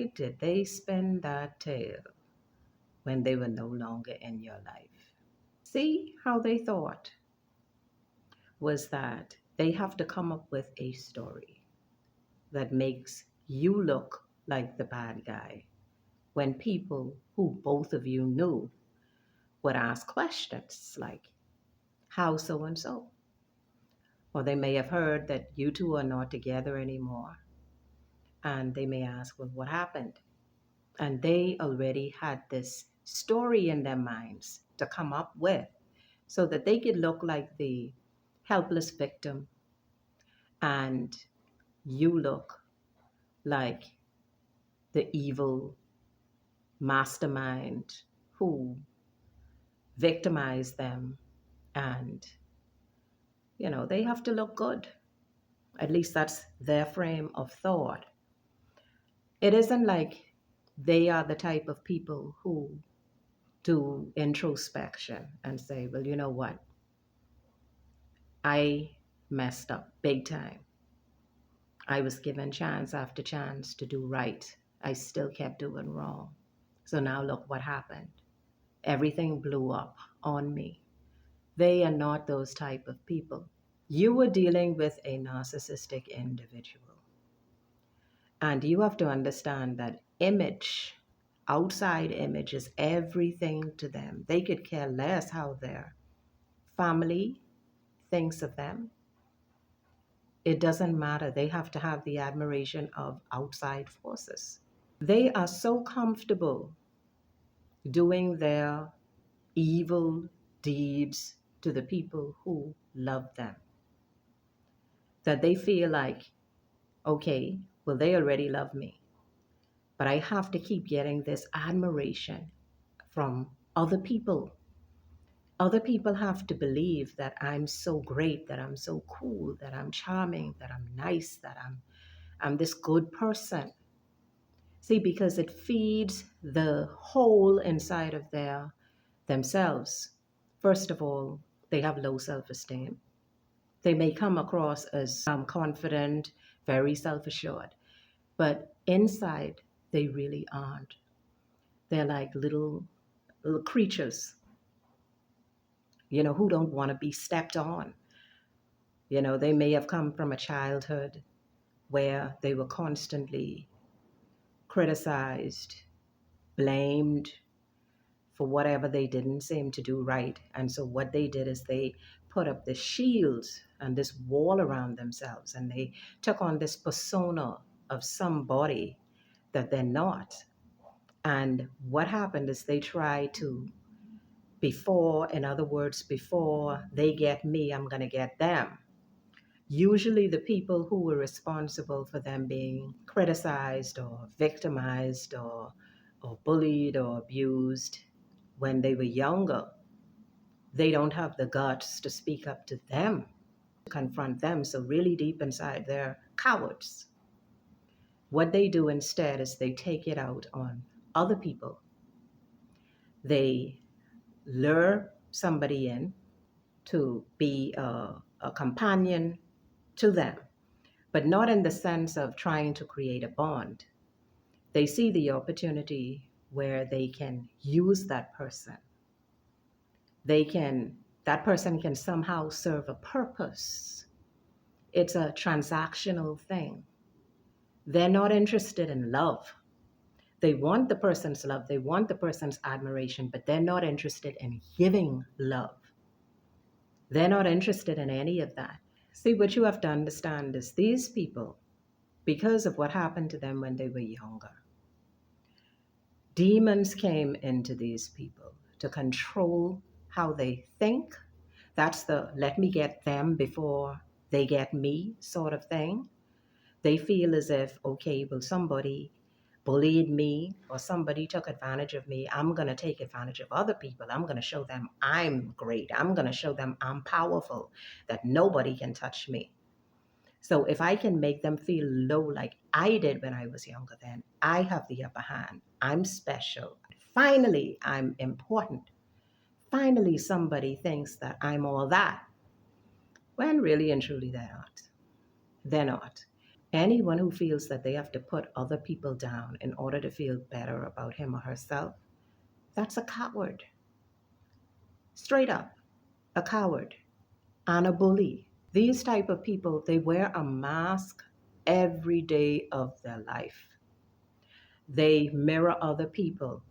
Why did they spin that tale when they were no longer in your life? See how they thought was that they have to come up with a story that makes you look like the bad guy when people who both of you knew would ask questions like, how so and so? Or they may have heard that you two are not together anymore. And they may ask, well, what happened? And they already had this story in their minds to come up with so that they could look like the helpless victim and you look like the evil mastermind who victimized them. And, they have to look good. At least that's their frame of thought. It isn't like they are the type of people who do introspection and say, well, you know what? I messed up big time. I was given chance after chance to do right. I still kept doing wrong. So now look what happened. Everything blew up on me. They are not those type of people. You were dealing with a narcissistic individual. And you have to understand that image, outside image, is everything to them. They could care less how their family thinks of them. It doesn't matter. They have to have the admiration of outside forces. They are so comfortable doing their evil deeds to the people who love them that they feel like, okay, well, they already love me, but I have to keep getting this admiration from other people. Other people have to believe that I'm so great, that I'm so cool, that I'm charming, that I'm nice, that I'm this good person. See, because it feeds the hole inside of themselves. First of all, they have low self-esteem. They may come across as confident, very self-assured, but inside they really aren't. They're like little creatures, who don't want to be stepped on. They may have come from a childhood where they were constantly criticized, blamed for whatever they didn't seem to do right. And so what they did is they put up this shield and this wall around themselves, and they took on this persona of somebody that they're not. And what happened is they try to, in other words, before they get me, I'm going to get them. Usually the people who were responsible for them being criticized or victimized or bullied or abused when they were younger, they don't have the guts to speak up to them, to confront them. So really deep inside, they're cowards. What they do instead is they take it out on other people. They lure somebody in to be a companion to them, but not in the sense of trying to create a bond. They see the opportunity where they can use that person. That person can somehow serve a purpose. It's a transactional thing. They're not interested in love. They want the person's love, they want the person's admiration, but they're not interested in giving love. They're not interested in any of that. See, what you have to understand is these people, because of what happened to them when they were younger, demons came into these people to control how they think. That's the let me get them before they get me sort of thing. They feel as if, okay, well, somebody bullied me or somebody took advantage of me. I'm going to take advantage of other people. I'm going to show them I'm great. I'm going to show them I'm powerful, that nobody can touch me. So if I can make them feel low like I did when I was younger, then I have the upper hand. I'm special. Finally, I'm important. Finally, somebody thinks that I'm all that. When really and truly they're not. They're not. Anyone who feels that they have to put other people down in order to feel better about him or herself, that's a coward. Straight up, a coward and a bully. These type of people, they wear a mask every day of their life. They mirror other people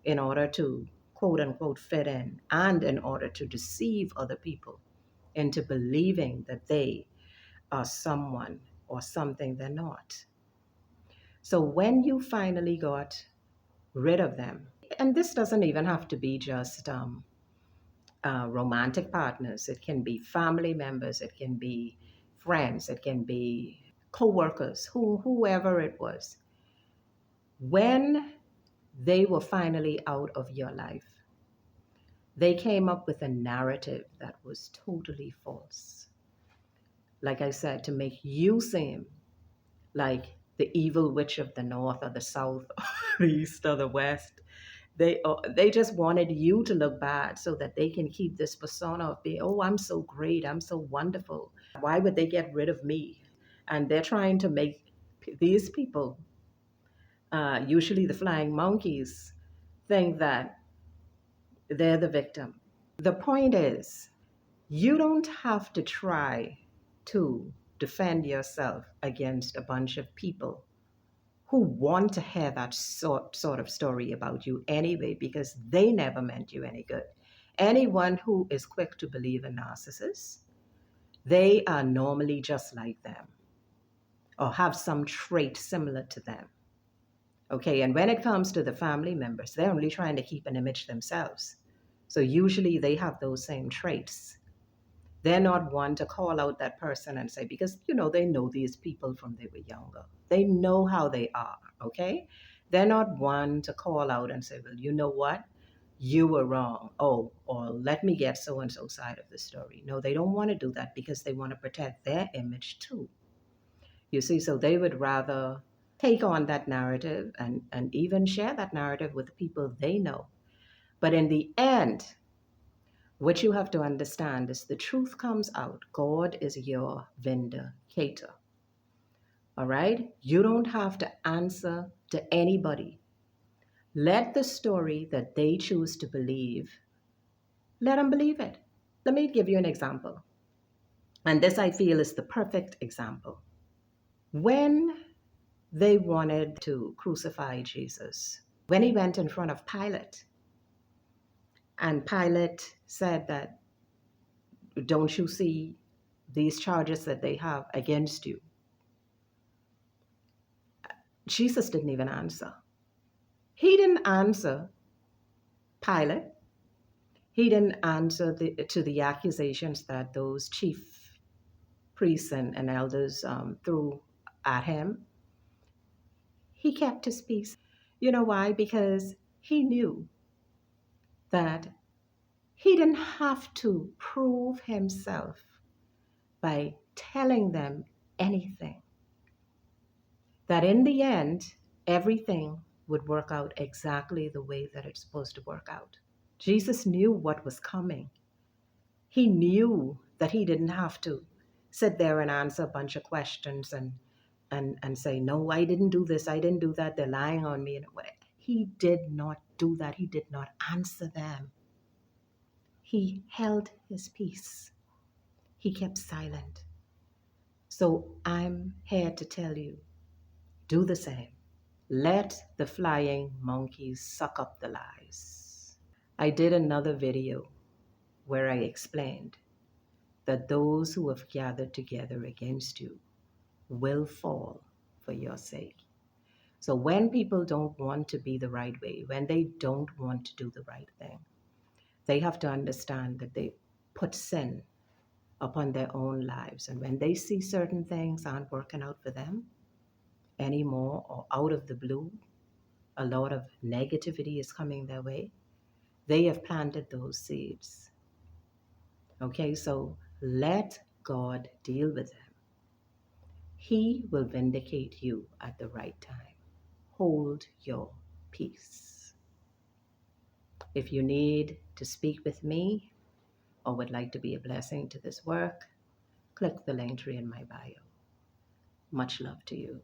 in order to quote unquote fit in and in order to deceive other people into believing that they are someone or something they're not. So when you finally got rid of them, and this doesn't even have to be just romantic partners, it can be family members, it can be friends, it can be co-workers, whoever it was. When they were finally out of your life, they came up with a narrative that was totally false. Like I said, to make you seem like the evil witch of the north or the south or the east or the west. They just wanted you to look bad so that they can keep this persona of being, oh, I'm so great, I'm so wonderful. Why would they get rid of me? And they're trying to make these people, usually the flying monkeys, think that they're the victim. The point is, you don't have to try to defend yourself against a bunch of people who want to hear that sort of story about you anyway, because they never meant you any good. Anyone who is quick to believe in narcissists, they are normally just like them or have some trait similar to them. Okay, and when it comes to the family members, they're only trying to keep an image themselves. So usually they have those same traits. They're not one to call out that person and say, because, they know these people from they were younger. They know how they are, okay? They're not one to call out and say, well, you know what? You were wrong. Oh, or let me get so-and-so side of the story. No, they don't want to do that because they want to protect their image too. You see, so they would rather take on that narrative and even share that narrative with the people they know. But in the end, what you have to understand is the truth comes out. God is your vindicator. All right? You don't have to answer to anybody. Let the story that they choose to believe, let them believe it. Let me give you an example. And this, I feel, is the perfect example. When they wanted to crucify Jesus, when he went in front of Pilate, and Pilate said that, don't you see these charges that they have against you? Jesus didn't even answer. He didn't answer Pilate. He didn't answer to the accusations that those chief priests and elders threw at him. He kept his peace. You know why? Because he knew that he didn't have to prove himself by telling them anything. That in the end, everything would work out exactly the way that it's supposed to work out. Jesus knew what was coming. He knew that he didn't have to sit there and answer a bunch of questions and say, no, I didn't do this, I didn't do that, they're lying on me. He did not do that. He did not answer them. He held his peace. He kept silent. So I'm here to tell you, do the same. Let the flying monkeys suck up the lies. I did another video where I explained that those who have gathered together against you will fall for your sake. So when people don't want to be the right way, when they don't want to do the right thing, they have to understand that they put sin upon their own lives. And when they see certain things aren't working out for them anymore, or out of the blue, a lot of negativity is coming their way, they have planted those seeds. Okay, so let God deal with them. He will vindicate you at the right time. Hold your peace. If you need to speak with me or would like to be a blessing to this work, click the link tree in my bio. Much love to you.